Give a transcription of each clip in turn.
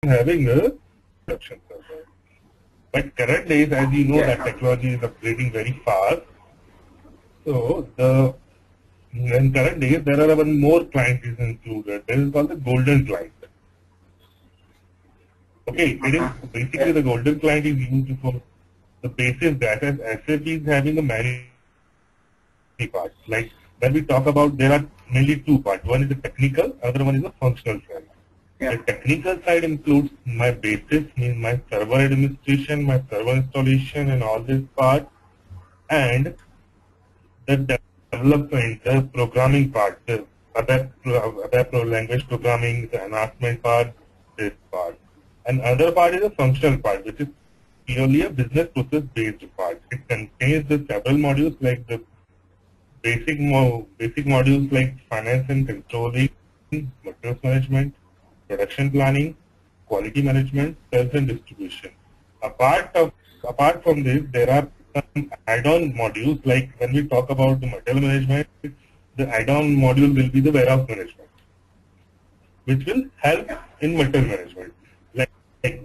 having a production server. But current days, as you know, that technology is upgrading very fast. So in current days, there are one more client is included. This is called the golden client. Okay, it is basically the golden client is used for the basis that as SAP is having a many parts. Like when we talk about, there are mainly two parts. One is the technical, other one is the functional side. The technical side includes my basis, means my server administration, my server installation, and all this part, and the development, the programming part, the other language programming, the enhancement part, this part. And other part is the functional part, which is purely a business process based part. It contains the several modules like the basic modules like finance and controlling, materials management, production planning, quality management, sales and distribution. Apart from this, there are some add-on modules like when we talk about the material management, the add-on module will be the warehouse management, which will help in material management. Like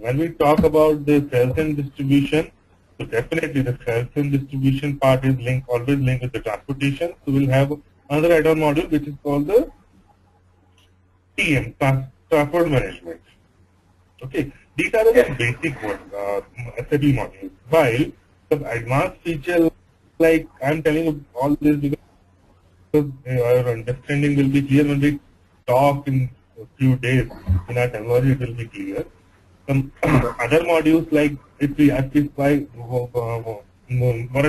when we talk about the sales and distribution, so definitely the sales and distribution part is always linked with the transportation. So we'll have another add-on module which is called the TM, transport management. Okay, these are the basic ones, SAP modules. While the advanced feature, like I'm telling you all this because our understanding will be clear when we talk in a few days. In our technology, it will be clear. Some other modules like if we want to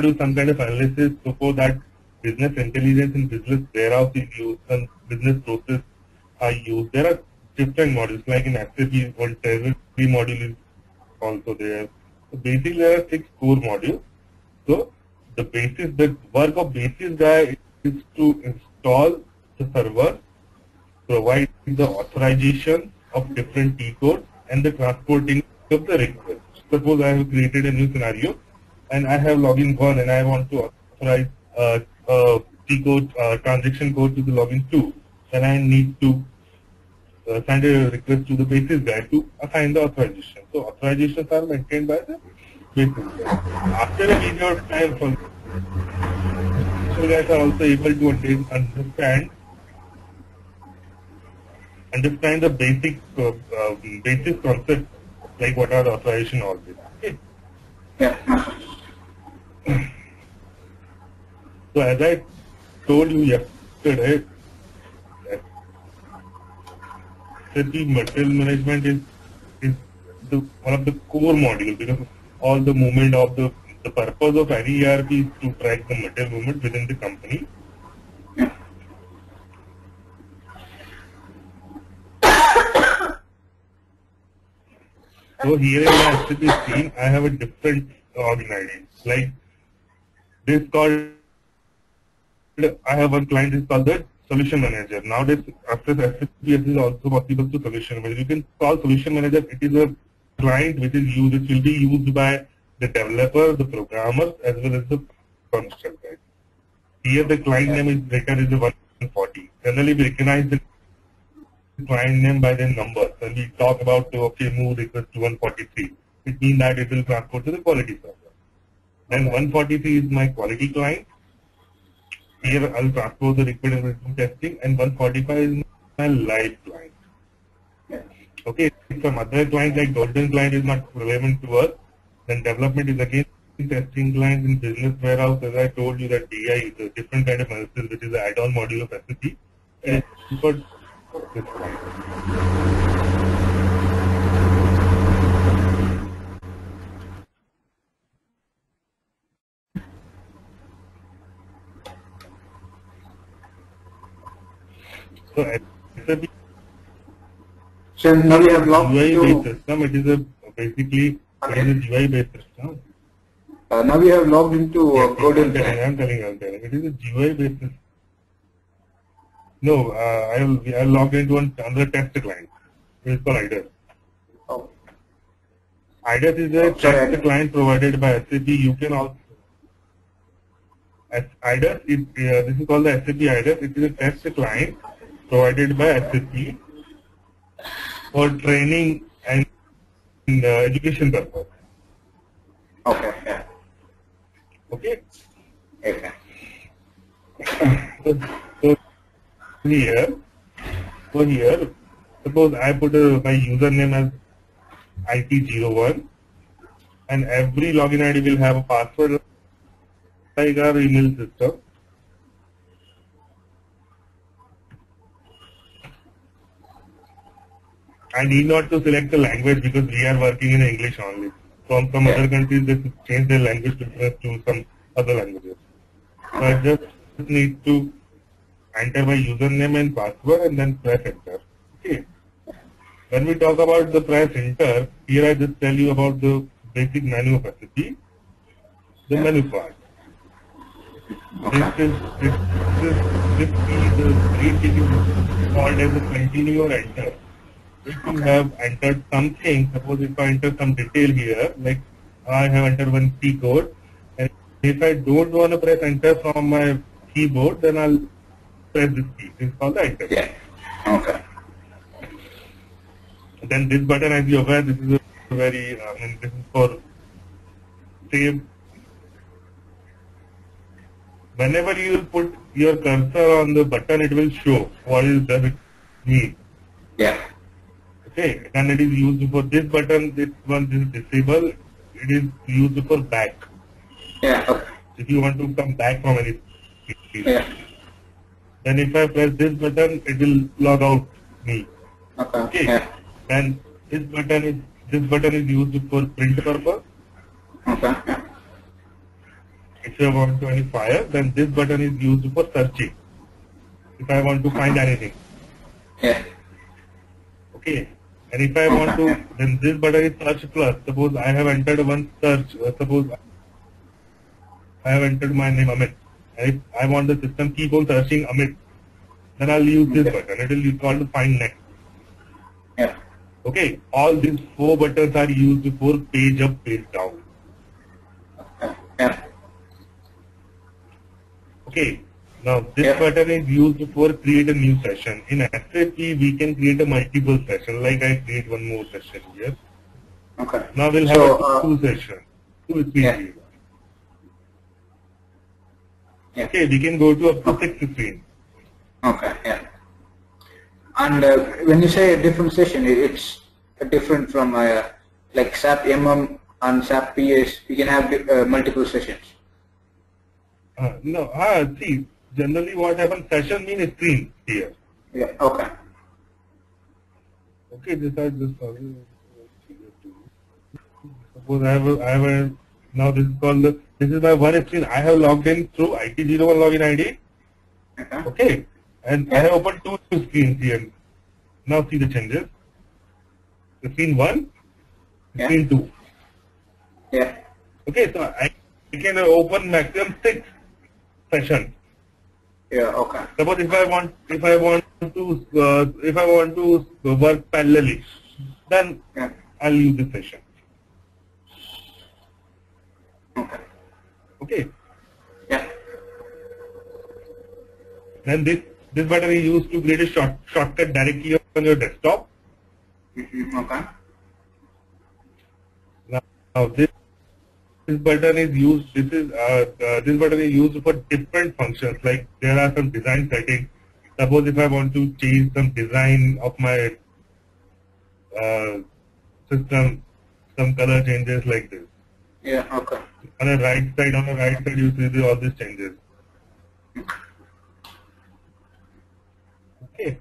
do some kind of analysis, so for that business intelligence and business warehouse is used, and business process are used. There are different modules like in SAP, one treasury module is also there. So basically there are 6 core modules. So the work of basis guy is to install the server, provide the authorization of different T codes, and the transporting of the request. Suppose I have created a new scenario and I have login 1 and I want to authorize T code, transaction code to the login 2. Then I need to send a request to the basis guy to assign the authorization. So authorizations are maintained by the basis guy. After a period of time, basis guys are also able to understand the basic concept, like what are the authorization, all this. Okay. So as I told you yesterday, SAP material management is one of the core modules because all the movement of the purpose of any ERP is to track the material movement within the company. So here in my SAP screen, I have a different login ID. Like this called, I have one client is called the solution manager. Nowadays, after SAP is also possible to solution manager. You can call solution manager. It is a client which is used. It will be used by the developer, the programmers, as well as the functional guys. Here the client name is written as the 140. Generally, we recognize the client name by the number. When we talk about move request to 143, it means that it will transport to the quality server. Then 143 is my quality client. Here I'll transport the request testing, and 145 is my live client. Okay, some other client like golden client is not relevant to us. Then development is again testing client in business warehouse. As I told you that DI is a different kind of analysis, which is the add-on module of SAP. And for this client. So SAP. So now we have logged GUI-based system. It is a basically it is a GUI-based system. Now we have logged into golden. I'm telling. It is a GUI-based system. No, I logged into another test client. It is called IDAS. Oh. IDAS is a test client provided by SAP. You can also IDAS. This is called the SAP IDAS. It is a test client provided by SAP for training and education purpose. Okay. Yeah. Okay. Okay. So here, suppose I put my username as IT01, and every login ID will have a password like our email system. I need not to select the language because we are working in English only. From some other countries, they change their language to some other languages. So I just need to enter my username and password and then press enter. Okay. When we talk about the press enter, here I just tell you about the basic menu of SAP, the menu part. This is the green tick is called as a continue or enter. If you have entered something, suppose if I enter some detail here, like I have entered one key code, and if I don't want to press enter from my keyboard, then I'll press this key. This is called the enter. Yeah. Okay. Then this button, as you're aware, this is a very, this is for save. Whenever you will put your cursor on the button, it will show what is the need. Yeah. Okay, and it is used for this button, this one is disabled, it is used for back. Yeah. Okay. If you want to come back from any field. Yeah. Then if I press this button, it will log out me. Okay. Okay. Yeah. Then this button is used for print purpose. Okay. Yeah. If I want to any fire, then this button is used for searching. If I want to find anything. Yeah. Okay. And if I want to, then this button is search plus. Suppose I have entered one search. Suppose I have entered my name Amit. And if I want the system keep on searching Amit, then I'll use this button. It will be called find next. Yeah. Okay. All these 4 buttons are used for page up, page down. Yeah. Okay. Now this button is used for create a new session. In SAP, we can create a multiple session. Like I create one more session here. Okay. Now we'll have two sessions. Two screen view. Yeah. Okay, we can go to up to 6 screens. Okay. Yeah. And when you say a different session, it's different from like SAP MM and SAP PS. We can have multiple sessions. No, see, generally what happens, session means screen here. Yeah. Okay. Okay, this I just suppose I have a, now this is called this is my one screen. I have logged in through IT01 login ID. Okay, and I have opened 2 screens here. Now see the changes. Screen 1, screen 2. Yeah. Okay, so I can open maximum 6 sessions. Yeah. Okay. Suppose if I want to work parallelly, then I'll use this session. Okay. Okay. Yeah. Then this button is used to create a shortcut directly on your desktop. Okay. Now this button is used. This button is used for different functions. Like there are some design settings. Suppose if I want to change some design of my system, some color changes like this. Yeah. Okay. On the right side, you see all these changes. Okay.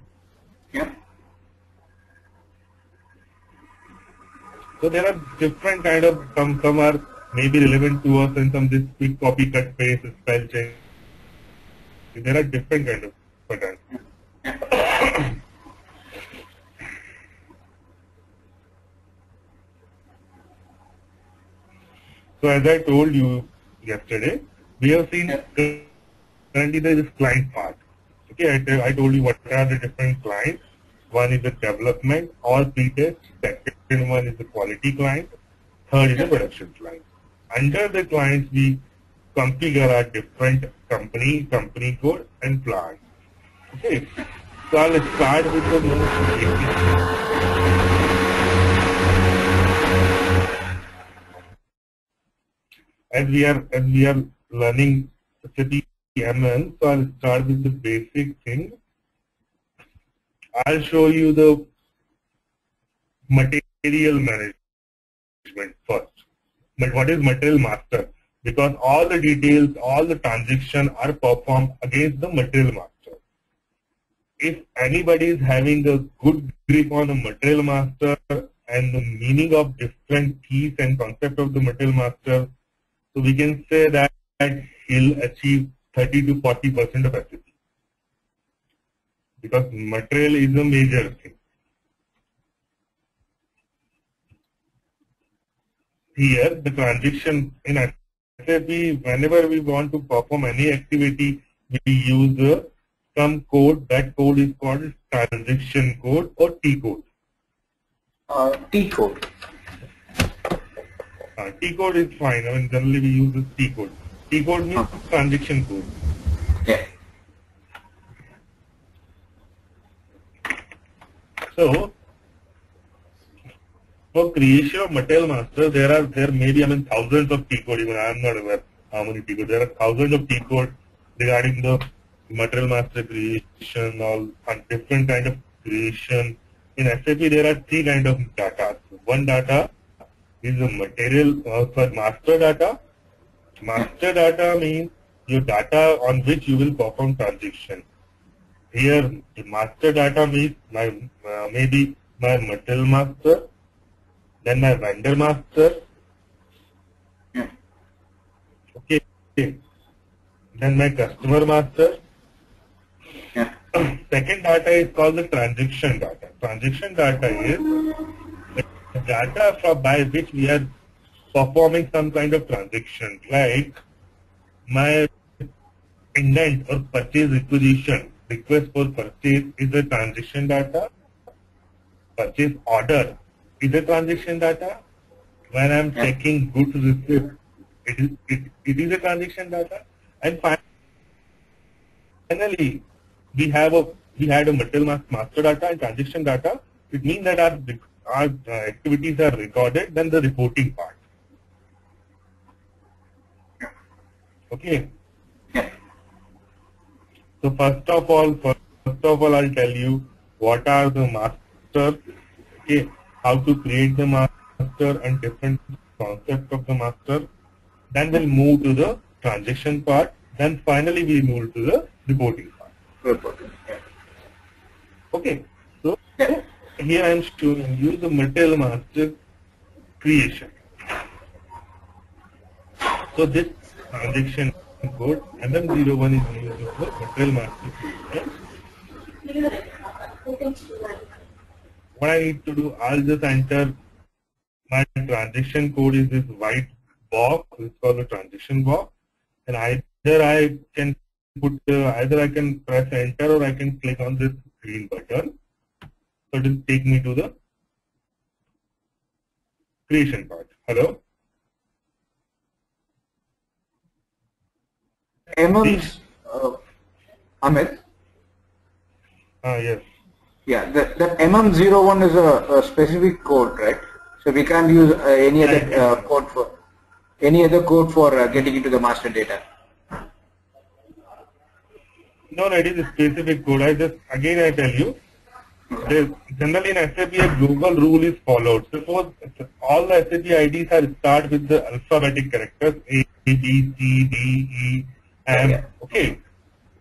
Yeah. So there are different kind of some are maybe relevant to us, and some this quick copy cut paste spell change. There are different kind of buttons. So as I told you yesterday, we have seen currently there is client part. Okay, I told you what are the different clients. One is the development or pre-test. Second one is the quality client. Third is the production client. Under the clients, we configure our different company code and plant. Okay, so I'll start with the most basic. as we are learning SAP MM, so I'll start with the basic thing. I'll show you the material management first. But what is material master? Because all the details, all the transactions are performed against the material master. If anybody is having a good grip on the material master and the meaning of different keys and concept of the material master, so we can say that he'll achieve 30 to 40% of SAP. Because material is a major thing. Here, the transaction in SAP, whenever we want to perform any activity, we use some code. That code is called transaction code or T code. T code. T code is fine. I mean, generally we use this T code. T code means transaction code. Yeah. So, for creation of material master, there may be thousands of T code. Even I am not aware how many T code. There are thousands of T code regarding the material master creation, all different kind of creation. In SAP, there are three kind of data. One data is the material master data. Master data means your data on which you will perform transaction. Here, the master data means maybe my material master, then my vendor master, okay, then my customer master. Second data is called the transaction data. Transaction data is the data by which we are performing some kind of transaction, like my intent or purchase requisition, request for purchase is a transaction data. Purchase order is a transaction data. When I'm checking goods receipt, it is a transaction data. And finally, we had a material master data and transaction data. It means that our activities are recorded, then the reporting part. Okay. So first of all, I'll tell you what are the masters. Okay, how to create the master and different concepts of the master. Then we'll move to the transaction part. Then finally we move to the reporting part. Okay. So here I am showing you the material master creation. So this transaction code MM01 is used for material master creation. What I need to do, I'll just enter my transaction code is this white box. It's called the transaction box, and either I can press enter or I can click on this green button. So it will take me to the creation part. Hello. Amit? Yes. Yeah, that MM01 is a specific code, right? So we can't use any other code for getting into the master data. No, it is a specific code. I tell you, generally in SAP a global rule is followed. Suppose all the SAP IDs start with the alphabetic characters A, B, C, D, E, M. Okay.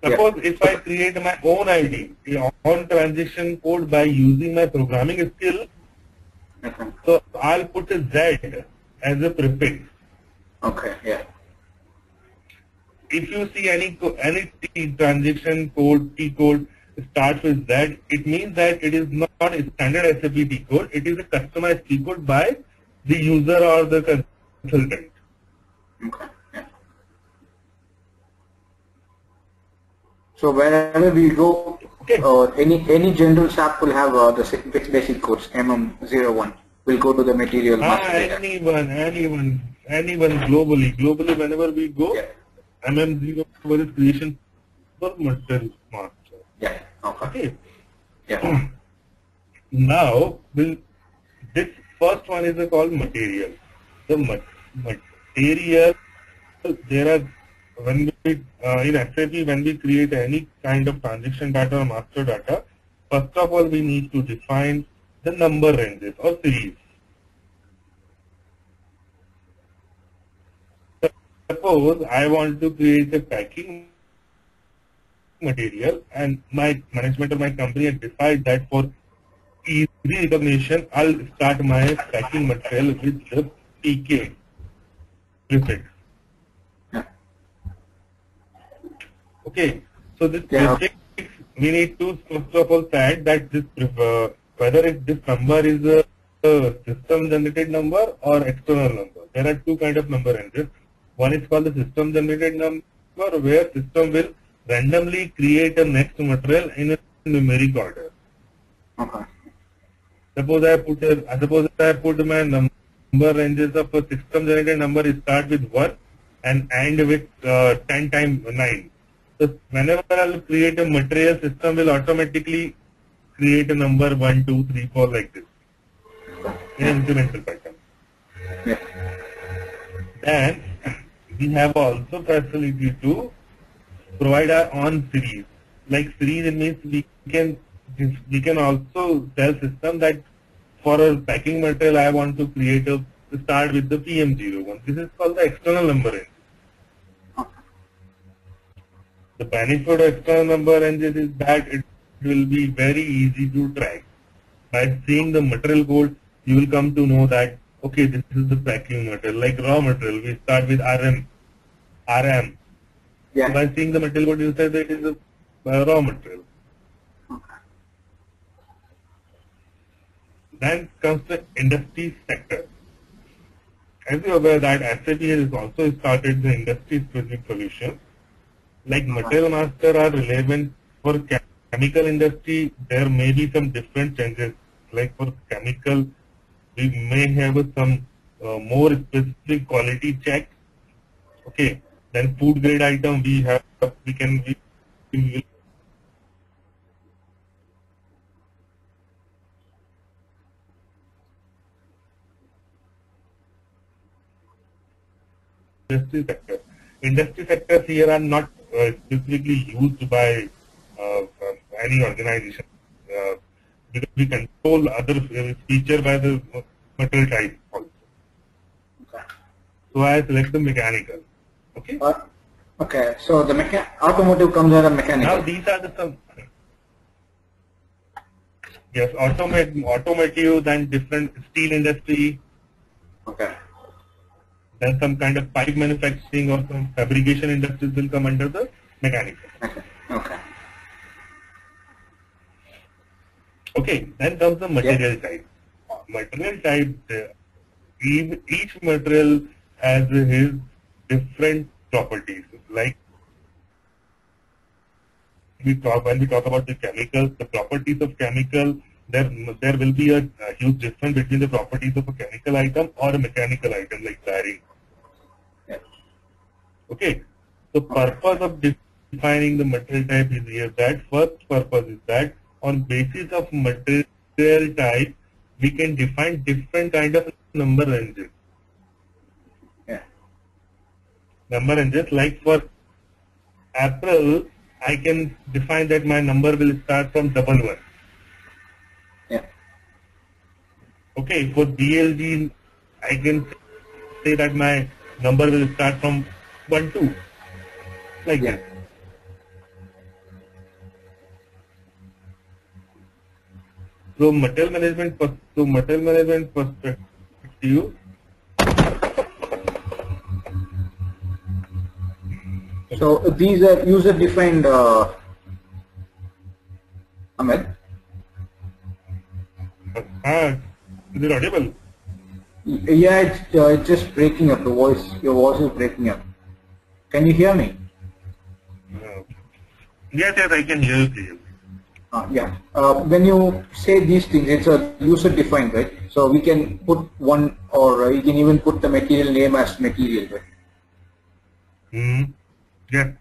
Suppose if I create my own ID, own transaction code by using my programming skill, so I'll put a Z as a prefix. Okay. Yeah. If you see any transaction code, T code starts with Z, it means that it is not a standard SAP T code. It is a customized T code by the user or the consultant. Okay. Yeah. So wherever we go, any general SAP will have the basic codes. MM01 will go to the material master data. Anyone globally, whenever we go. Yeah. MM01 is creation for material master. Yeah. Okay. Yeah. Now, this first one is called material. The material there are, when we, in SAP, when we create any kind of transaction data or master data, first of all, we need to define the number ranges or series. Suppose I want to create a packing material and my management or my company has decided that for easy recognition, I'll start my packing material with the PK prefix. Okay, so this prefix, we need to first of all say that this whether this number is a system generated number or external number. There are two kind of number ranges. One is called the system generated number, where system will randomly create a next material in a numeric order. Okay. Suppose I put my number ranges of a system generated number start with 1 and end with 10 times 9. So whenever I'll create a material, system will automatically create a number 1, 2, 3, 4 like this in incremental pattern. Yeah. And we have also facility to provide our own series. Like series, it means we can also tell system that for a packing material I want to create a start with the PM01. This is called the external number range. The benefit of external number ranges is that it will be very easy to track. By seeing the material code, you will come to know that okay, this is the packing material. Like raw material, we start with RM. Yeah. So by seeing the material code, you say that it is a raw material. Then comes the industry sector. As you are aware that SAP has also started the industry specific solution. Like material master are relevant for chemical industry. There may be some different changes. Like for chemical, we may have some more specific quality checks. Okay. Then food grade item we will industry sector. Industry sectors here are not specifically used by any organization because we control other feature by the material type also. Okay. So I select the mechanical. Okay. Okay. So the automotive comes under mechanical. Now these are the some. Yes, automotive, then different steel industry. Okay. Then some kind of pipe manufacturing or some fabrication industries will come under the mechanical. Okay. Okay. Okay, then comes the material type. Material type, each material has his different properties. Like when we talk about the chemicals, the properties of chemical, there will be a huge difference between the properties of a chemical item or a mechanical item like bearing. Yeah. Okay, the purpose of defining the material type is here that first purpose is that on basis of material type we can define different kind of number ranges. Yeah. Number ranges, like for April, I can define that my number will start from 11. Yeah. Okay, for BLG, I can say that my number will start from 12, like Yeah. that. So material management perspective. So these are user-defined, Ahmed. Is it audible? Yeah, it's just breaking up. Your voice is breaking up. Can you hear me? Yes, I can hear you clearly. Yeah. When you say these things, it's a user-defined, right? So we can put one, or you can even put the material name as material, right? Yes.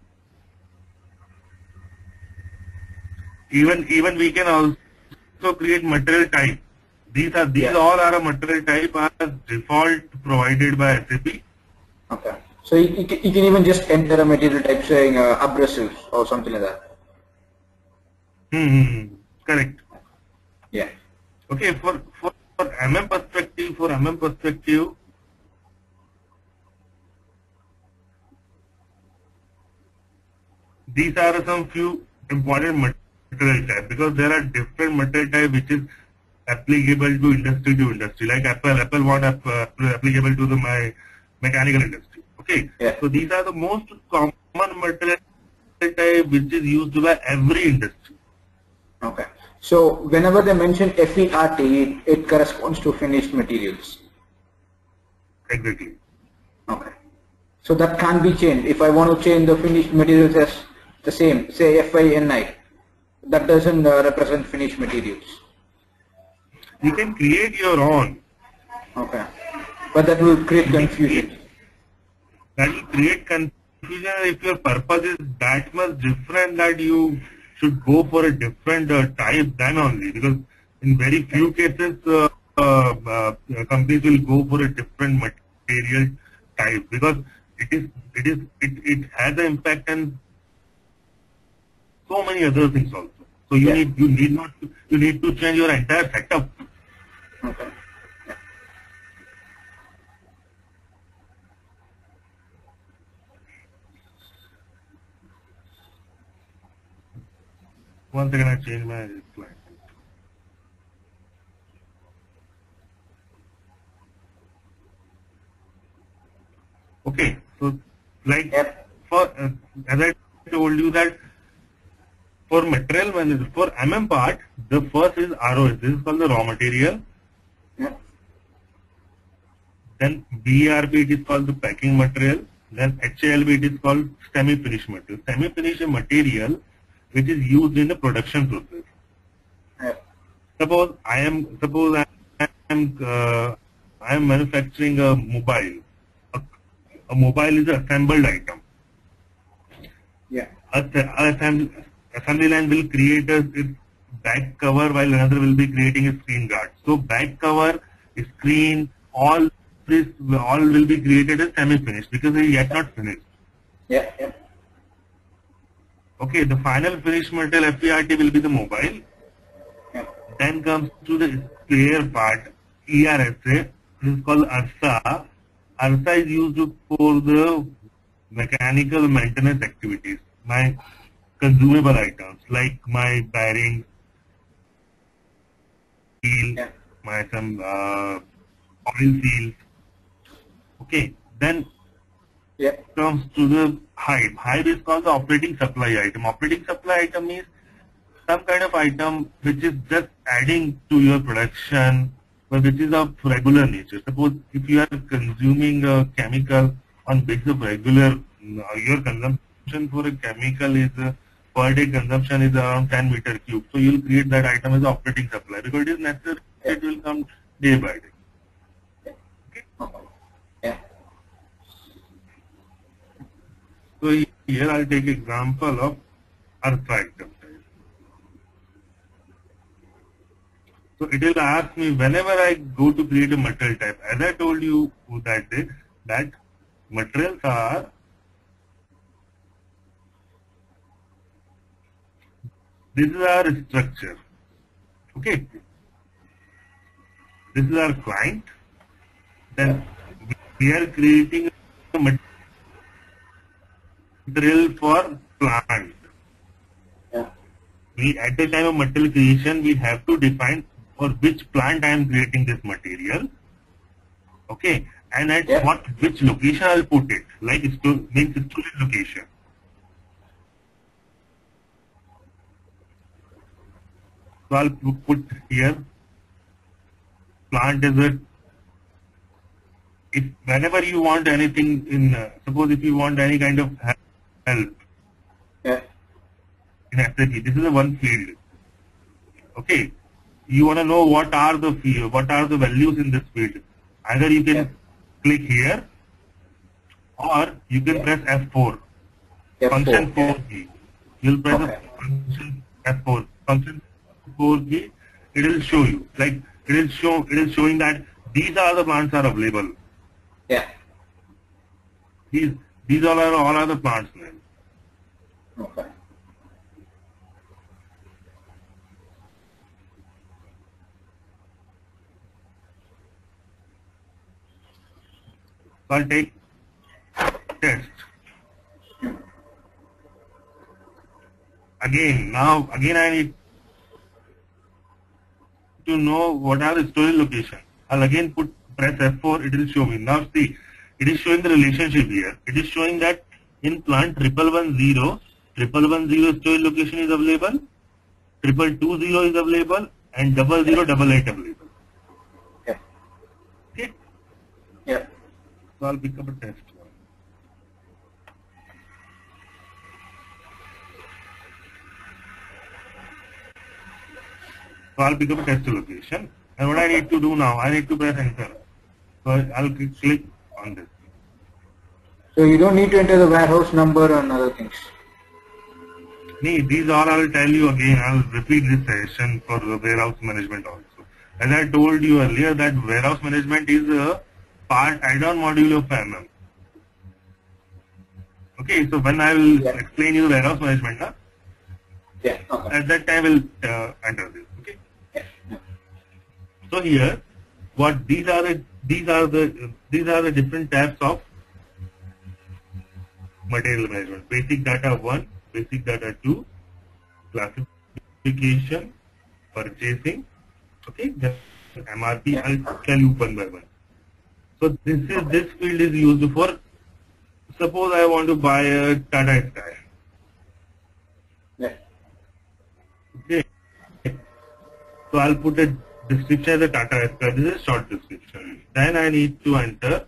Even we can also create material type. These all are a material type as default provided by SAP. Okay. So you can even just enter a material type saying abrasives or something like that. Correct. Yeah. Okay, for MM perspective, these are some few important material types because there are different material type which is applicable to industry. Like Apple want applicable to the mechanical industry. Okay, Yeah. so these are the most common material type which is used by every industry. Okay. So whenever they mention FERT, it corresponds to finished materials. Exactly. Okay. So that can be changed. If I want to change the finished materials as the same, say FINI, that doesn't represent finished materials. You can create your own. Okay. But that will create confusion. That will create confusion if your purpose is that much different that you should go for a different type then only, because in very few cases companies will go for a different material type because it has an impact on so many other things also. So you need to change your entire setup. Okay. One second, I change my slide. Okay, so like for as I told you that for material management, for MM part, the first is ROS. This is called the raw material. Yeah. Then BRP, it is called the packing material. Then HALB, it is called semi-finished material. Semi-finished material which is used in the production process. Yeah. Suppose I am manufacturing a mobile. A mobile is an assembled item. Yeah. Assembly line will create its back cover while another will be creating a screen guard. So back cover, screen, all will be created as semi-finished because they are yet not finished. Yeah. Yeah. Okay, the final finished material FERT will be the mobile. Yeah. Then comes to the spare part, ERSA. This is called ARSA. ARSA is used for the mechanical maintenance activities. My consumable items like my bearings, seal, Yeah. my some oil seals. Okay, then Yeah. comes to the hive. Hive is called the operating supply item. Operating supply item is some kind of item which is just adding to your production, but which is of regular nature. Suppose if you are consuming a chemical on basis of regular, your consumption for a chemical is per day consumption is around 10 meter cube. So you will create that item as operating supply because it is necessary. It will come day by day. Okay. Yeah. So here I'll take example of ARSA item. So it will ask me whenever I go to create a material type. As I told you that day, that materials are this is our structure. Okay. This is our client. Then we are creating a material for plant. Yeah. We at the time of material creation we have to define for which plant I am creating this material. Okay. And at which location I'll put it, like means storage location. So I'll put here plant is a, if whenever you want anything in suppose if you want any kind of help Yeah. in SAP, this is a one field. Okay, you want to know what are the values in this field. Either you can click here or you can press F4. Function 4G. You'll press a function F4. Function 4G. It will show you, like it is showing that these are the plants are available. Yeah. These all are the plants names. Okay. So I'll take test. Again I need to know what are the storage location. I'll again press F4, it will show me. Now see, it is showing the relationship here. It is showing that in plant 1110, 1110 storage location is available, 2220 is available, and 0088 available. Okay. Okay? Yeah. So I'll pick up a test. So I'll pick up a test location. And what I need to do now, I need to press enter. So I'll click on this. So you don't need to enter the warehouse number and other things. These all I'll tell you again. I'll repeat this session for the warehouse management also. As I told you earlier, that warehouse management is a part add-on module of MM. Okay, so when I will explain you warehouse management, Yeah. Okay. at that time we'll enter this. Okay. Yeah. So here, what these are the different types of material management. Basic data 1, basic data 2, classification, purchasing. Okay, then MRP. I'll tell you one by one. So this field is used for. Suppose I want to buy a Tata Sky. Yeah. Okay. So I'll put a description as a Tata Sky. This is a short description. Then I need to enter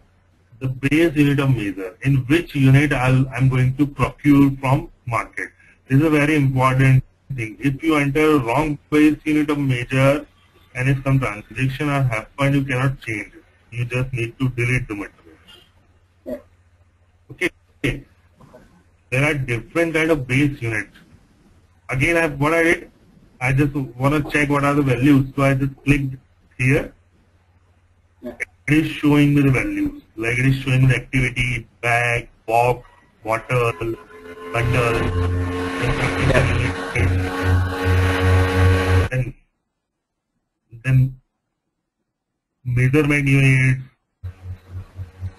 the base unit of measure, in which unit I'm going to procure from market. This is a very important thing. If you enter wrong base unit of measure and if some transaction are happened, you cannot change it. You just need to delete the material. Yeah. Okay. There are different kind of base units. Again, what I did, I just want to check what are the values. So I just clicked here. Yeah. It is showing me the values. Like it is showing me the activity, bag, box, bottle, bundle, then measurement units.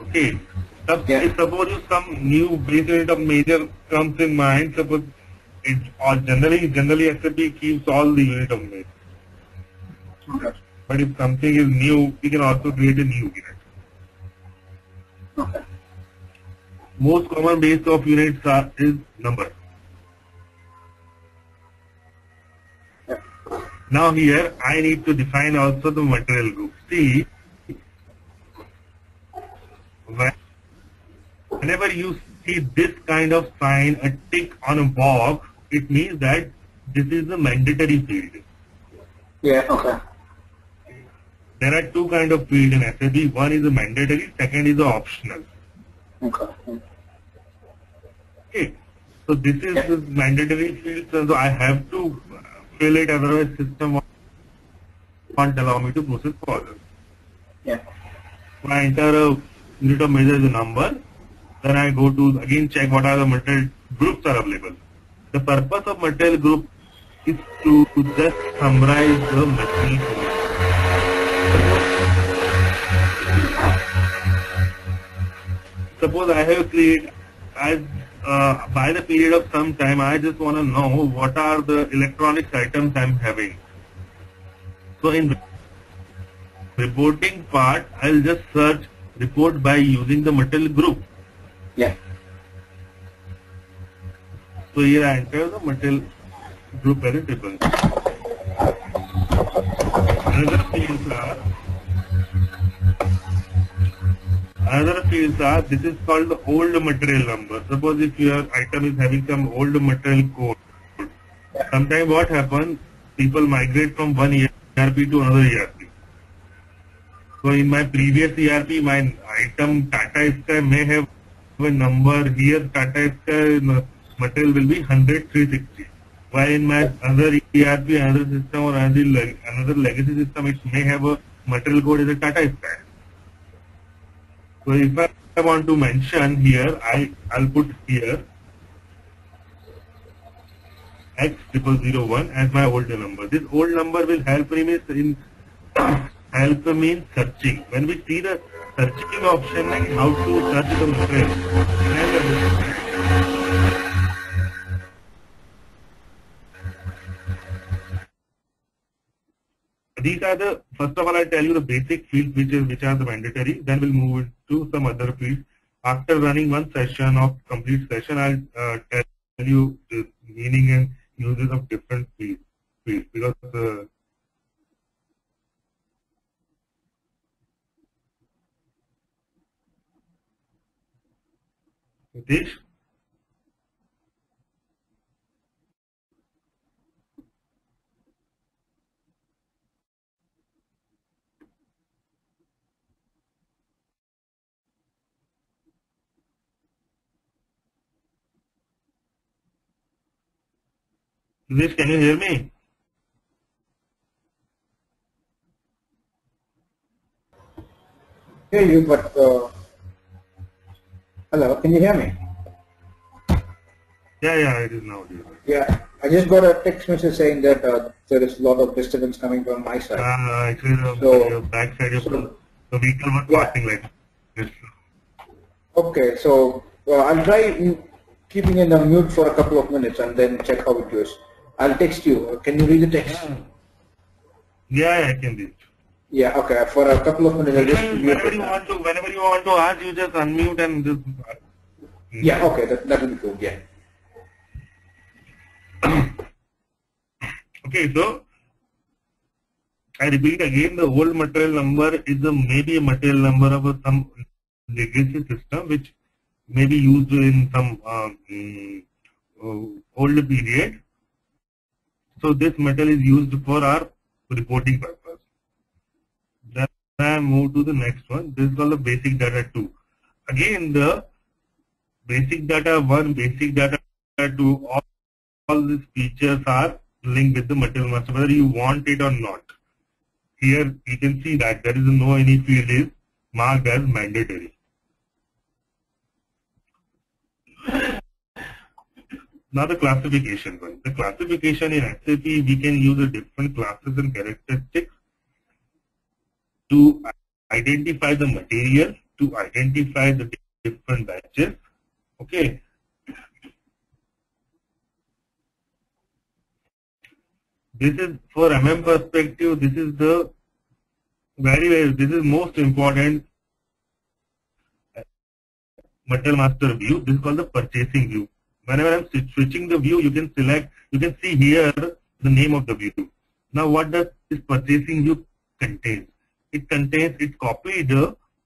Okay. Suppose some new base unit of measure comes in mind, suppose it or generally SAP keeps all the unit of measure. Okay. But if something is new, we can also create a new unit. Okay. Most common base of units is number. Yeah. Now here I need to define also the material group. See, whenever you see this kind of sign, a tick on a box, it means that this is a mandatory field. Yeah. Okay. There are two kind of field in SAP. One is a mandatory, second is a optional. Okay. Okay. So this is the mandatory field, so I have to fill it, otherwise system won't allow me to process further. Yeah. So I enter a unit of measure as a number, then I go to again check what are the material groups are available. The purpose of material group is to just summarize the material group. Suppose I have created, by the period of some time, I just want to know what are the electronics items I'm having. So in reporting part, I'll just search report by using the material group. Yeah. So here I enter the material group as a table. Another fields are, this is called the old material number. Suppose if your item is having some old material code, sometimes what happens, people migrate from one ERP to another ERP. So in my previous ERP, my item Tata Sky may have a number, here Tata Sky material will be 100,360. While in my other ERP, another system or another legacy system, it may have a material code as a Tata Sky. So if I want to mention here, I'll put here X0001 as my old number. This old number will help me in help me in searching. When we see the searching option, like how to search the material, these are the, first of all, I'll tell you the basic fields which are the mandatory. Then we'll move into some other fields. After running one session of complete session, I'll tell you the meaning and uses of different fields because Nitish? Nitish, can you hear me? Hear you, but hello, can you hear me? Yeah, it is now. Yeah, I just got a text message saying that there is a lot of disturbance coming from my side. Actually, your back side of the vehicle was passing like this. Okay, so I'll try keeping it on mute for a couple of minutes and then check how it goes. I'll text you. Can you read the text? Yeah, I can read. Yeah, okay. For a couple of minutes, I'll just whenever you want to ask, you just unmute and just. Yeah, okay, that will be good. Yeah. Okay, so I repeat again, the old material number is maybe a material number of some legacy system which may be used in some old period. So this metal is used for our reporting purpose. Then I move to the next one. This is called the basic data 2. Again, the basic data 1, basic data 2, all these features are linked with the material master, whether you want it or not. Here you can see that there is no any field is marked as mandatory. Now the classification one. The classification in SAP, we can use a different classes and characteristics to identify the material, to identify the different batches. Okay. This is for MM perspective. This is the this is most important material master view. This is called the purchasing view. Whenever I'm switching the view, you can select, you can see here the name of the view. Now what does this purchasing view contain? It contains, it copied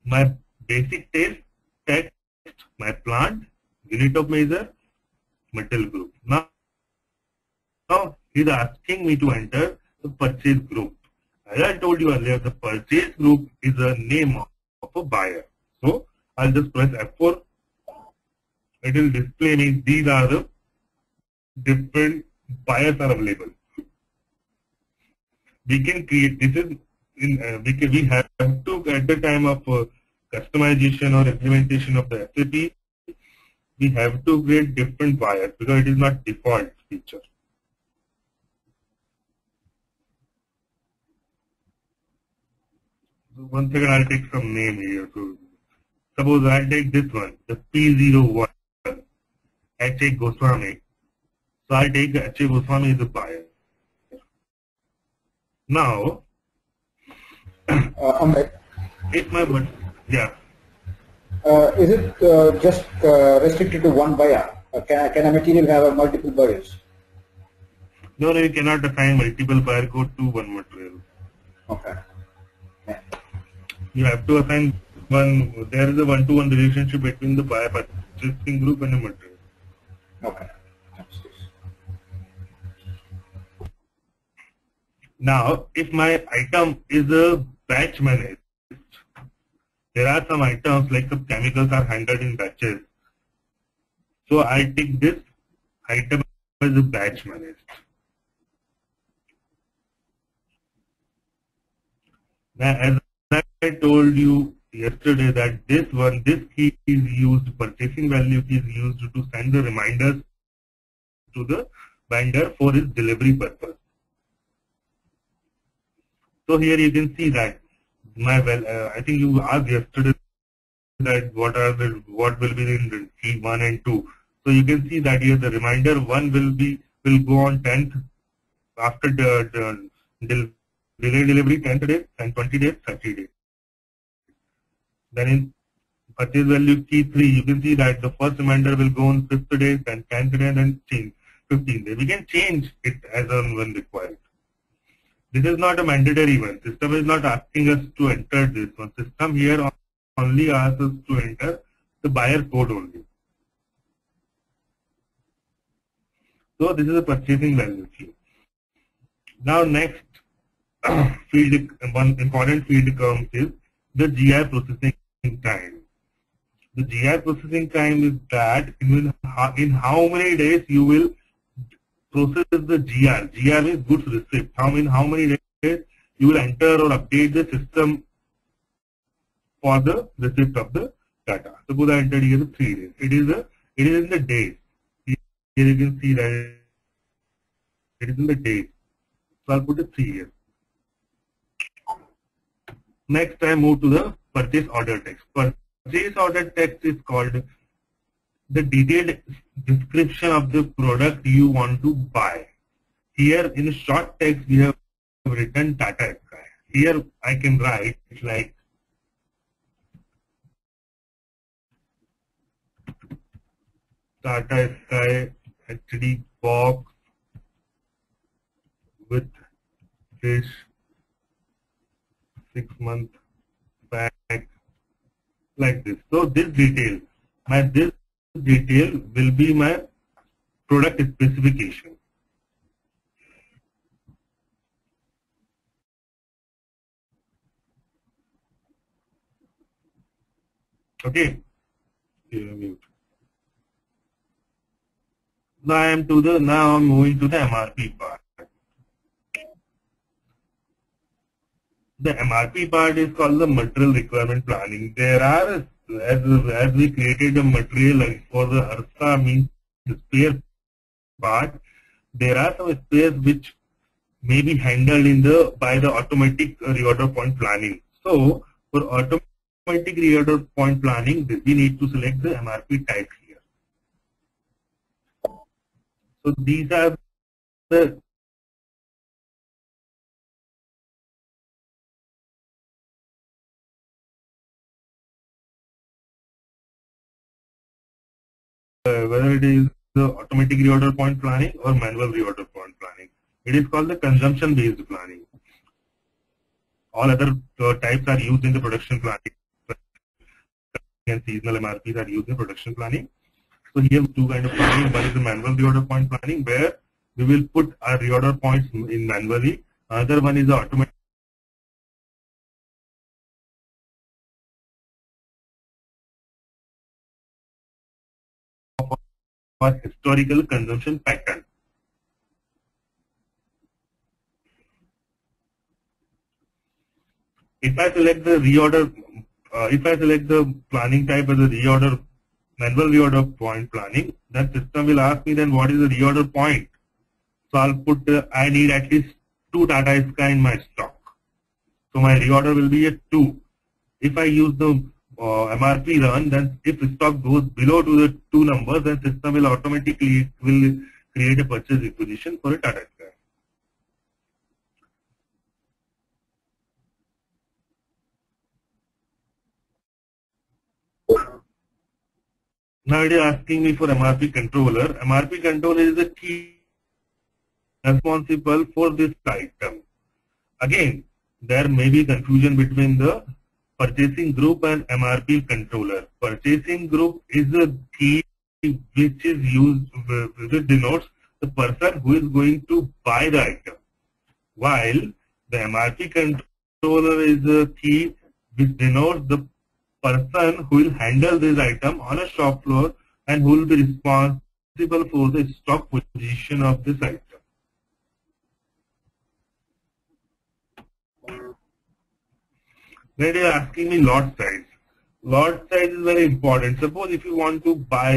my basic text, my plant, unit of measure, material group. Now he's asking me to enter the purchase group. As I told you earlier, the purchase group is a name of a buyer. So I'll just press F4. It will display me these are the different buyers are available. We can create, this is in we have to at the time of customization or implementation of the SAP, we have to create different buyers because it is not default feature. So one second, I'll take some name here. So suppose I'll take this one, the P01, H.A. Goswami. So I'll take H.A. Goswami as a buyer. Now, if my yeah. Is it just restricted to one buyer? Can a material have multiple buyers? No, you cannot assign multiple buyer code to one material. Okay. Yeah. You have to assign one. There is a one-to-one relationship between the buyer purchasing group and the material. Okay. Now, if my item is a batch managed, there are some items like some chemicals are handled in batches. So I take this item as a batch managed. Now, as I told you yesterday that this key is used, purchasing value key is used to send the reminders to the vendor for his delivery purpose. So here you can see that I think you asked yesterday that what will be in key 1 and 2. So you can see that here the reminder 1 will go on 10th after the delay delivery 10th day and 20 days 30 days. Then in purchase value key 3, you can see that the first reminder will go on 5th day, then 10th day, and then change 15th day. We can change it as and when required. This is not a mandatory one. System is not asking us to enter this one. System here only asks us to enter the buyer code only. So this is a purchasing value key. Now next field, one important field comes is the GI processing time. The GI processing time is that in how many days you will process the GR. GR means goods receipt. In how many days you will enter or update the system for the receipt of the data. Suppose I entered here 3 days. It is in the days. Here you can see that it is in the days. So I'll put it 3 years. Next I move to the purchase order text. Purchase order text is called the detailed description of the product you want to buy. Here in short text we have written Tata Sky. Here I can write like Tata Sky HD box with dish 6-month pack, like this. So this detail will be my product specification. Okay. Mute. Now I'm moving to the MRP part. The MRP part is called the material requirement planning. There are, as we created a material for the HRSA means the spare part, there are some spares which may be handled by the automatic reorder point planning. So for automatic reorder point planning, we need to select the MRP type here. So these are the whether it is the automatic reorder point planning or manual reorder point planning. It is called the consumption based planning. All other types are used in the production planning, and seasonal MRPs are used in production planning. So here two kind of planning. One is the manual reorder point planning, where we will put our reorder points in manually. Another one is the automatic or historical consumption pattern. If I select the reorder, if I select the planning type as a reorder, manual reorder point planning, then system will ask me then what is the reorder point. So I'll put I need at least 2 Tata Sky in my stock. So my reorder will be a 2. If I use the MRP run, then if stock goes below to the 2 numbers, then system will automatically create a purchase requisition for a Tata Sky. Now it is asking me for MRP controller. MRP controller is the key responsible for this item. Again, there may be confusion between the purchasing group and MRP controller. Purchasing group is a key which is used, which denotes the person who is going to buy the item, while the MRP controller is a key which denotes the person who will handle this item on a shop floor and who will be responsible for the stock position of this item. Then they are asking me lot size. lot size is very important. Suppose if you want to buy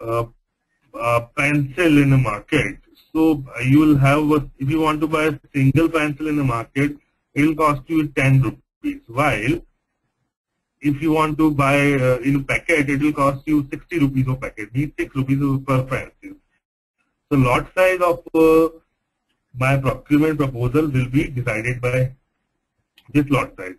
a pencil in the market, so you will have, if you want to buy a single pencil in the market, it will cost you 10 rupees. While if you want to buy in a packet, it will cost you 60 rupees per packet, means 6 rupees per pencil. So lot size of my procurement proposal will be decided by this lot size.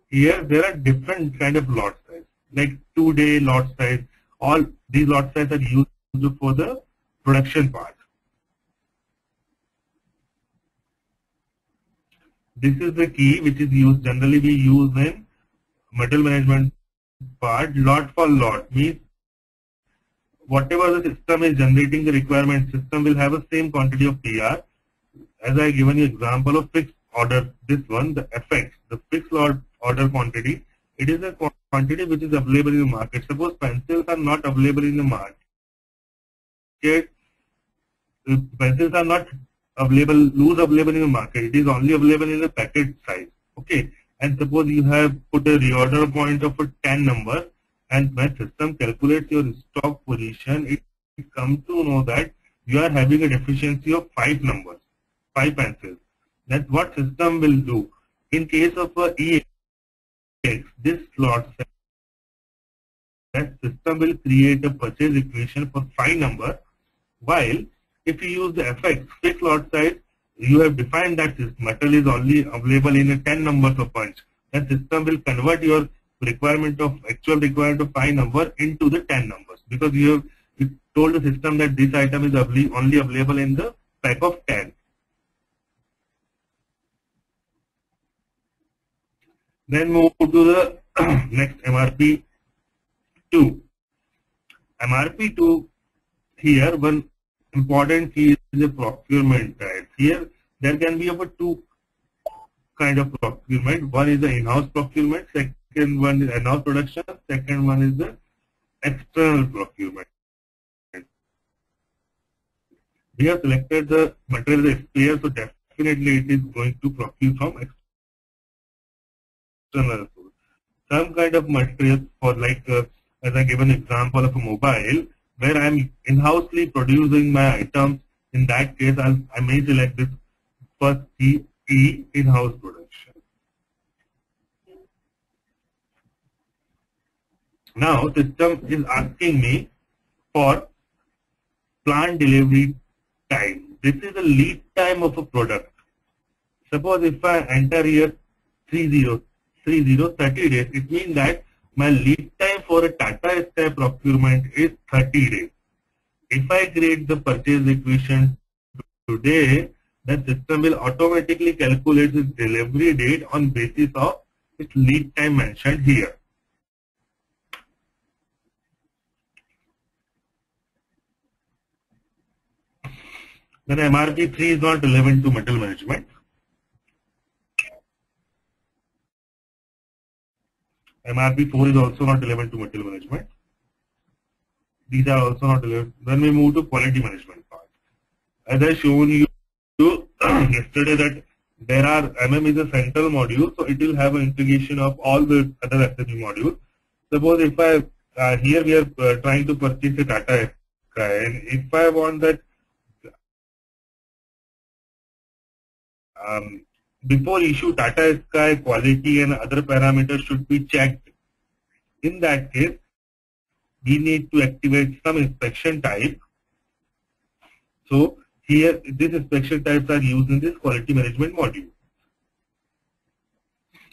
Here there are different kind of lot size, like 2-day lot size. All these lot size are used for the production part. This is the key which is used, generally we use in material management part. Lot for lot means whatever the system is generating the requirement, system will have the same quantity of PR. As I given you example of fixed order, this one, the FX, the fixed lot order quantity, it is a quantity which is available in the market. Suppose pencils are not available in the market, pencils are not available, loose available in the market, it is only available in the packet size. Okay, and suppose you have put a reorder point of a 10 number, and when system calculates your stock position, it comes to know that you are having a deficiency of 5 numbers, 5 pencils. That's what system will do. In case of a EX, this slot size, that system will create a purchase equation for 5 numbers, while if you use the FX, fixed lot size, you have defined that this metal is only available in a 10 numbers of punch. That system will convert your requirement of actual requirement of 5 number into the 10 numbers, because you have told the system that this item is only available in the pack of 10. Then move to the next MRP 2. MRP 2, here one important key is the procurement type. Here there can be about 2 kind of procurement. One is the in-house procurement, second one is in-house production, second one is the external procurement. We have selected the material as clear, so definitely it is going to procure from external source. Some kind of materials for like as I given example of a mobile, where I am in-housely producing my items, in that case I may select this first key, E, in-house production. Now system is asking me for plant delivery time. This is the lead time of a product. Suppose if I enter here 30 days, it means that my lead time for a Tata Sky procurement is 30 days. If I create the purchase equation today, the system will automatically calculate its delivery date on basis of its lead time mentioned here. Then MRP 3 is not relevant to material management. MRP 4 is also not relevant to material management. These are also not relevant. Then we move to quality management part. As I shown you yesterday that there are, MM is a central module, so it will have an integration of all the other SAP modules. Suppose if I, here we are trying to purchase a Tata Sky, and if I want that before issue Tata Sky quality and other parameters should be checked. In that case, we need to activate some inspection type. So here, these inspection types are used in this quality management module.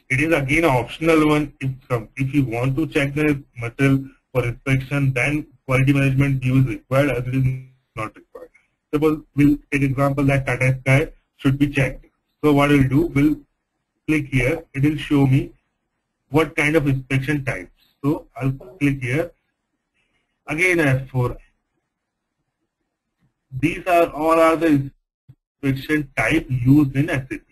It is again an optional one. If you want to check the material for inspection, then quality management view is required, as it is not required. Suppose we'll take example that Tata Sky should be checked. So what we'll do, we'll click here. It will show me what kind of inspection types. So I'll click here. Again F4. These are all the inspection type used in SAP.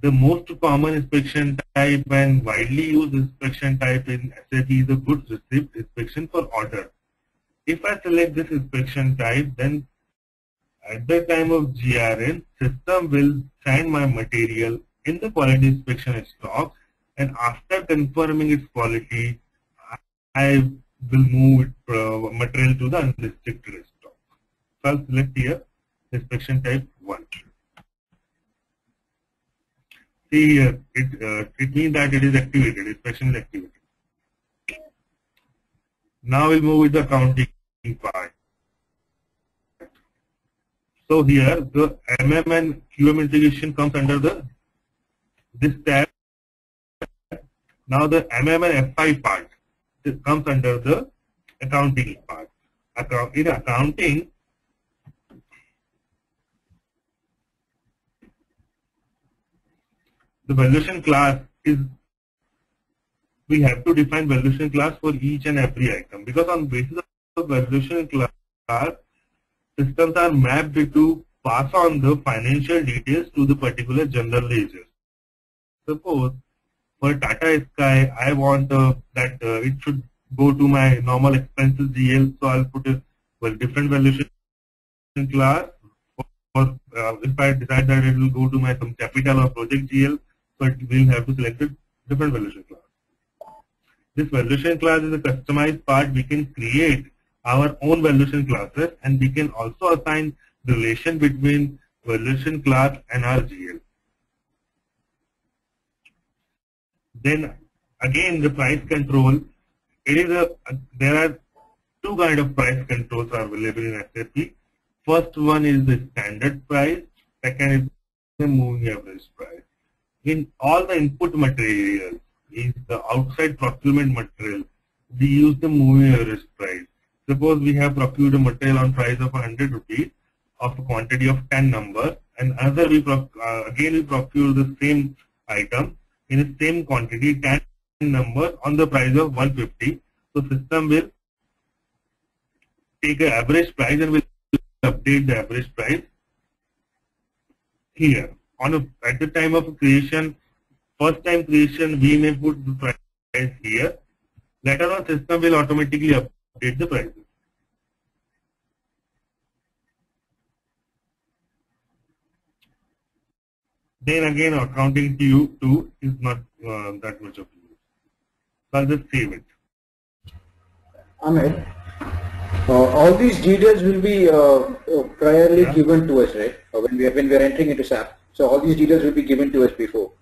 The most common inspection type and widely used inspection type in SAP is a goods receipt inspection for order. If I select this inspection type, then at the time of GRN, system will send my material in the quality inspection stock, and after confirming its quality, I will move material to the unrestricted stock. So I'll select here inspection type 1. See here, it means that it is activated, inspection is activated. Now we'll move with the accounting part. So here the MM and QM integration comes under this tab. Now the MM and FI part comes under the accounting part. In accounting, the valuation class is, we have to define valuation class for each and every item, because on basis of valuation class, systems are mapped to pass on the financial details to the particular general ledger. Suppose for Tata Sky, I want that it should go to my normal expenses GL, so I'll put a different valuation class. Or if I decide that it will go to my some capital or project GL, so it will have to select a different valuation class. This valuation class is a customized part. We can create our own valuation classes, and we can also assign the relation between valuation class and our GL. Then again, the price control. It is there are two kind of price controls are available in SAP. First one is the standard price. Second is the moving average price. In all the input materials, is the outside procurement material, we use the moving average price. Suppose we have procured a material on price of 100 rupees of a quantity of 10 numbers, and another we again we procure the same item in the same quantity 10 numbers on the price of 150. So system will take an average price and will update the average price here. At the time of creation, first time creation, we may put the price here. Later on, system will automatically update the prices. Then again, accounting to is not that much of use. So I'll just save it. Ahmed, all these details will be priorly given to us, right? When we are entering into SAP. So all these details will be given to us before.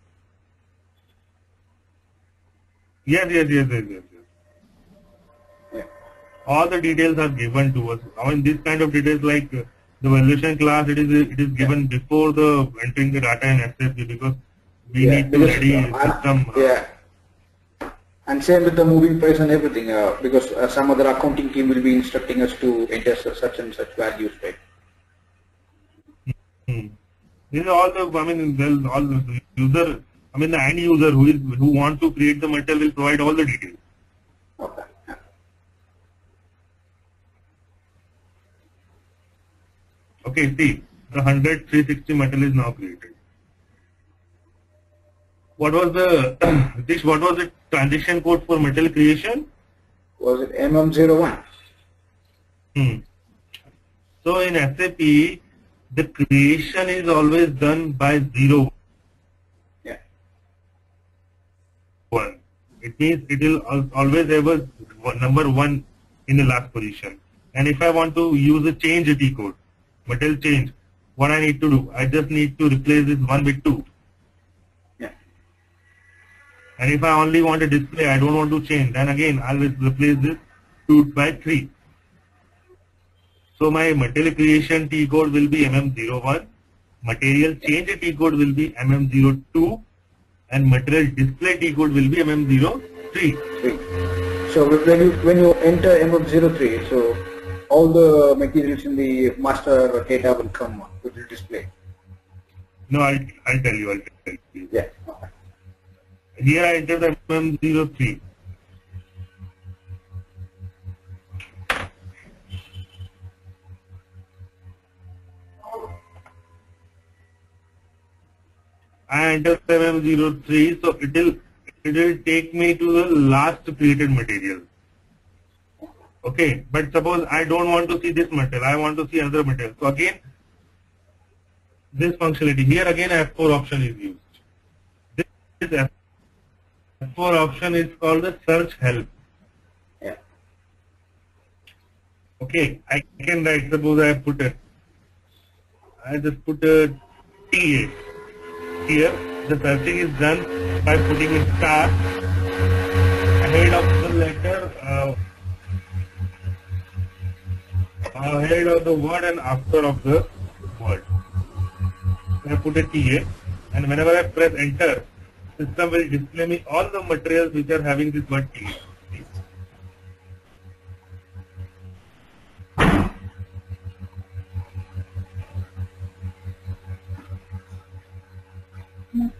Yes. Yeah. All the details are given to us. I mean, this kind of details like the valuation class, it is given before the entering the data in SAP, because we need to ready system. And same with the moving price and everything, because some other accounting team will be instructing us to enter such and such values, right? These are all the, I mean, all the user, I mean, the end user who want to create the material will provide all the details. Okay. Okay, see, the 100/360 material is now created. What was the what was the transaction code for material creation? Was it MM01? So in SAP, the creation is always done by 0, 1. It means it will always have a number 1 in the last position. And if I want to use a change T code, material change, what I need to do? I just need to replace this 1 with 2. And if I only want a display, I don't want to change, then again I'll replace this 2 by 3. So my material creation T code will be MM01, material change T code will be MM02, and material display T code will be MM03. So when you enter MM03, so all the materials in the master data will come to the display. No, I'll tell you. Yeah. Here I enter the MM03. I enter MM03, so it will take me to the last created material. Okay, but suppose I don't want to see this material, I want to see another material. So again, this functionality here again F4 option is used. This F4 option is called the search help. Yeah. Okay, I can write, suppose I just put a TA. Here, the searching is done by putting a star ahead of the letter, ahead of the word and after of the word. I put a TA, and whenever I press enter, system will display me all the materials which are having this word TA.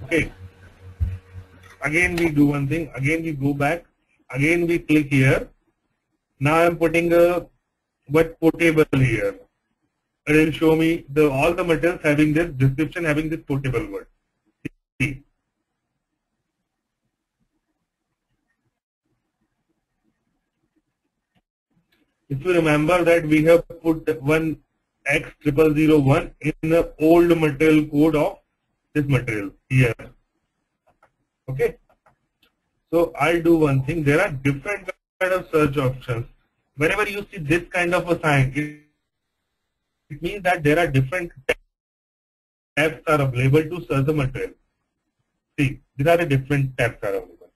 Okay. Again we do one thing. Again we go back. Again we click here. Now I am putting a word portable here. It will show me all the materials having this description, having this portable word. See. If you remember that we have put one X0001 in the old material code of this material here. Okay. So I'll do one thing. There are different kind of search options. Whenever you see this kind of a sign, it means that there are different tabs are available to search the material. See, these are the different tabs are available.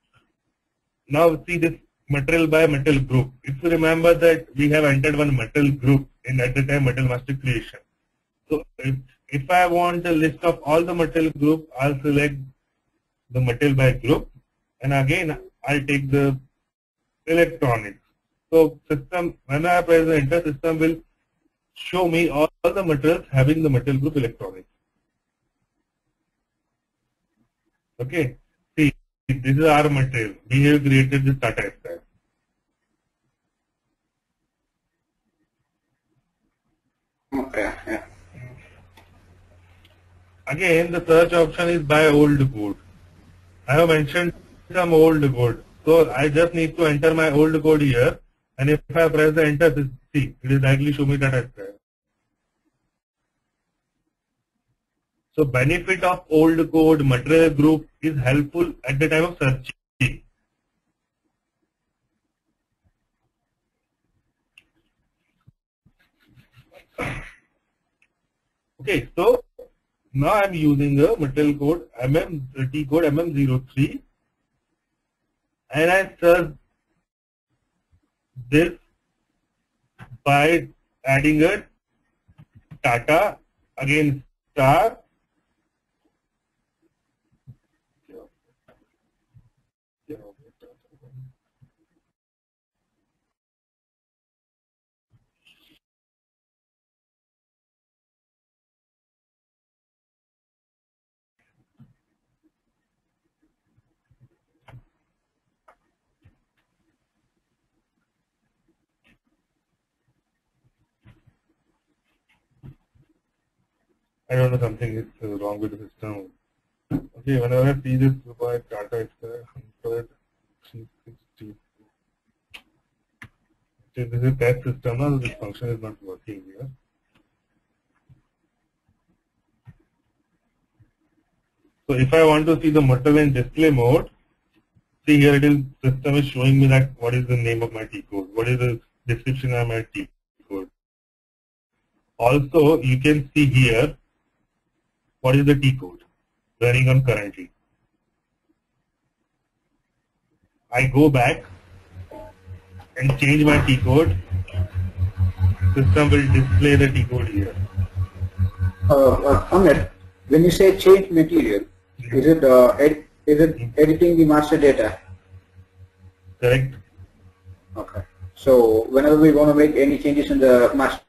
Now see this material by material group. If you remember that we have entered one material group in at the time Material Master creation. So if I want a list of all the material group, I'll select the material by group, and again I'll take the electronics. So system, when I press the enter, system will show me all the materials having the material group electronics. Okay, see, this is our material. We have created this Tata Sky. Okay. Yeah. Again, the search option is by old code. I have mentioned some old code. So I just need to enter my old code here, and if I press the enter, see, it is directly show me Tata Sky. So benefit of old code material group is helpful at the time of searching. Okay, so now I'm using the material code T code MM03, and I search this by adding a Tata, again star, I don't know, something is wrong with the system. Okay, whenever I see this by Tata Sky, 360. This is a test system, now this function is not working here. So if I want to see the material in display mode, see here it is, system is showing me that what is the name of my T code, what is the description of my T code. Also, you can see here what is the T code running on currently. I go back and change my T code. System will display the T code here. Ahmed, when you say change material, is it editing the master data? Correct. Okay. So whenever we want to make any changes in the master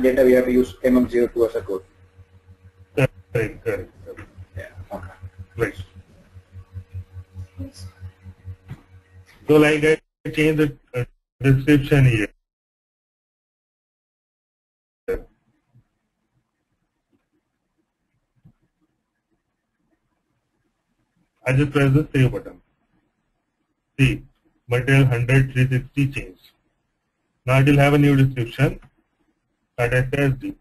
data, we have to use MM02 as a code. Correct. Yeah. Okay. Right. So like I change the description here. I just press the save button. See, material 100, 360 changed. Now it will have a new description that I says D.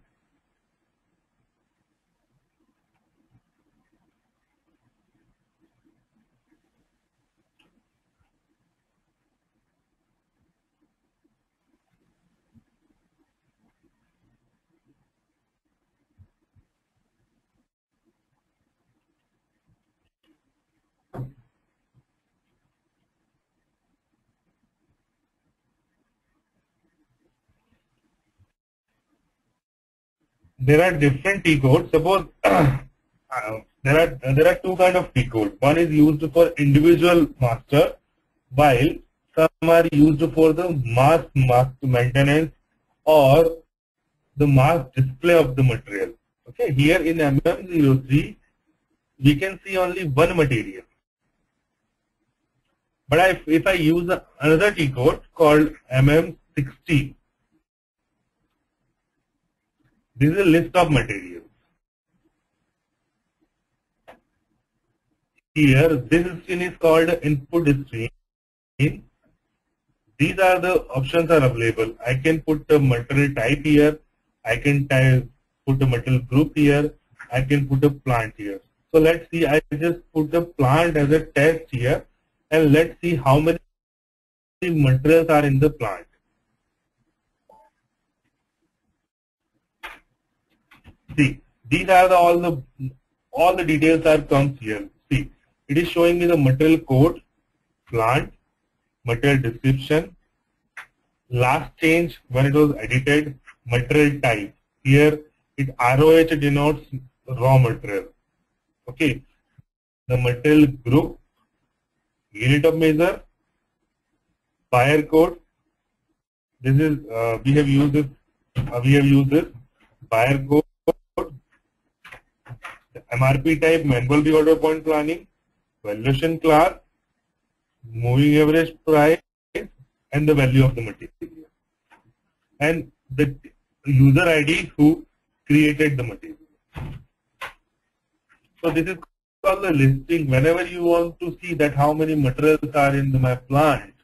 there are different T codes. Suppose there are two kind of T codes. One is used for individual master, while some are used for the mass maintenance or the mass display of the material. Okay, here in MM03 we can see only one material. But if I use another T code called MM60, this is a list of materials. Here, this screen is called input screen. These are the options are available. I can put the material type here. I can put the material group here. I can put a plant here. So let's see. I just put the plant as a test here, and let's see how many materials are in the plant. See, these are all the details are comes here. See, it is showing me the material code, plant, material description, last change when it was edited, material type. Here it ROH denotes raw material. Okay, the material group, unit of measure, buyer code. This is we have used this buyer code, MRP type, manual reorder point planning, valuation class, moving average price, and the value of the material, and the user ID who created the material. So this is called the listing. Whenever you want to see that how many materials are in my plant,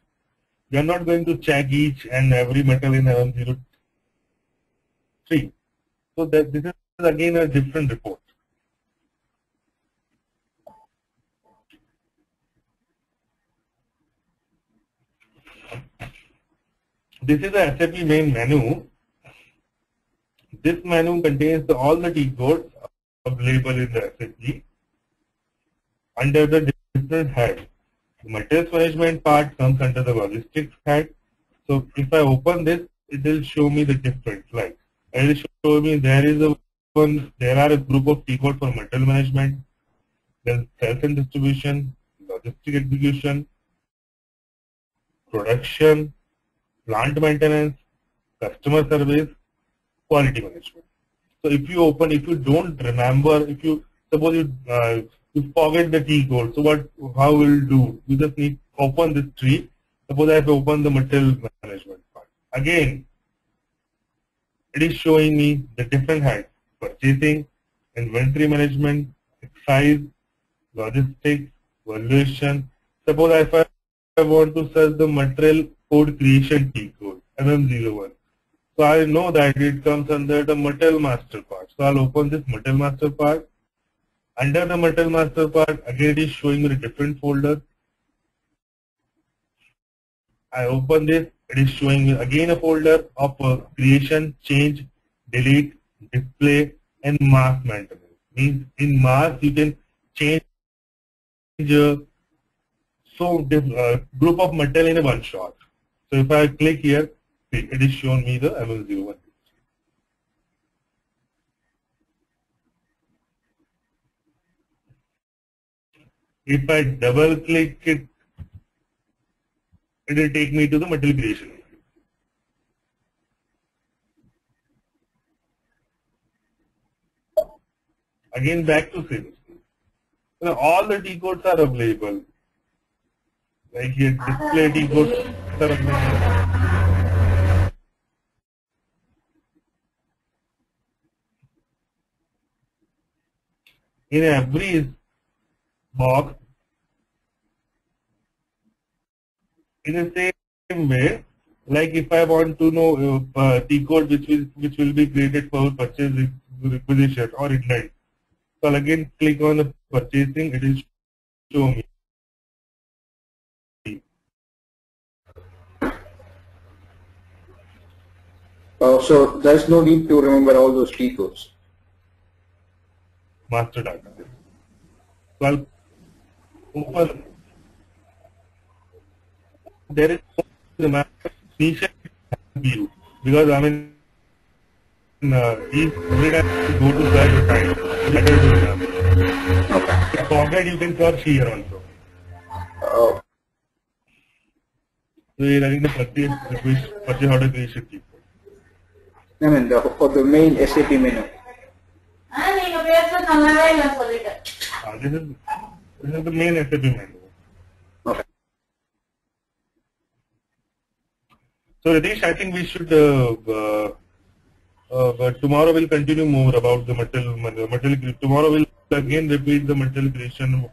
you are not going to check each and every material in MM03. So that this is again a different report. This is the SAP main menu. This menu contains all the T codes available in the SAP under the different heads. The materials management part comes under the logistics head. So if I open this, it will show me the different. Like it will show me there are a group of T codes for material management, then sales and distribution, logistic execution, production, plant maintenance, customer service, quality management. So if you don't remember, if you suppose you forget the T code, so how will you do? You just need to open this tree. Suppose I have opened the material management part. Again, it is showing me the different heads: purchasing, inventory management, excise, logistics, valuation. Suppose if I want to search the material code creation T code, MM01. So I know that it comes under the material master part. So I'll open this material master part. Under the material master part, again it is showing me a different folder. I open this, it is showing me again a folder of creation, change, delete, display, and mass maintenance. Means in mass you can change group of material in one shot. So if I click here, it is shown me the MM01. If I double click it, it will take me to the material creation. Again back to same. So all the T codes are available. Like here, display T codes are available. In every box, in the same way, like if I want to know T code which will be created for purchase requisition or inline, so I'll again click on the purchasing. It will show me. So there's no need to remember all those T codes. Master data. So I'll open. There is the map view because I mean each every time you go to search your time. Better to example. Okay. If forget, you can search here also. Oh, So you're running the purchase order creation key. I mean, for the main SAP menu. This is the main SAP menu. Okay. So Ritesh, I think we should, but tomorrow we'll continue more about the material. Tomorrow we'll again repeat the material creation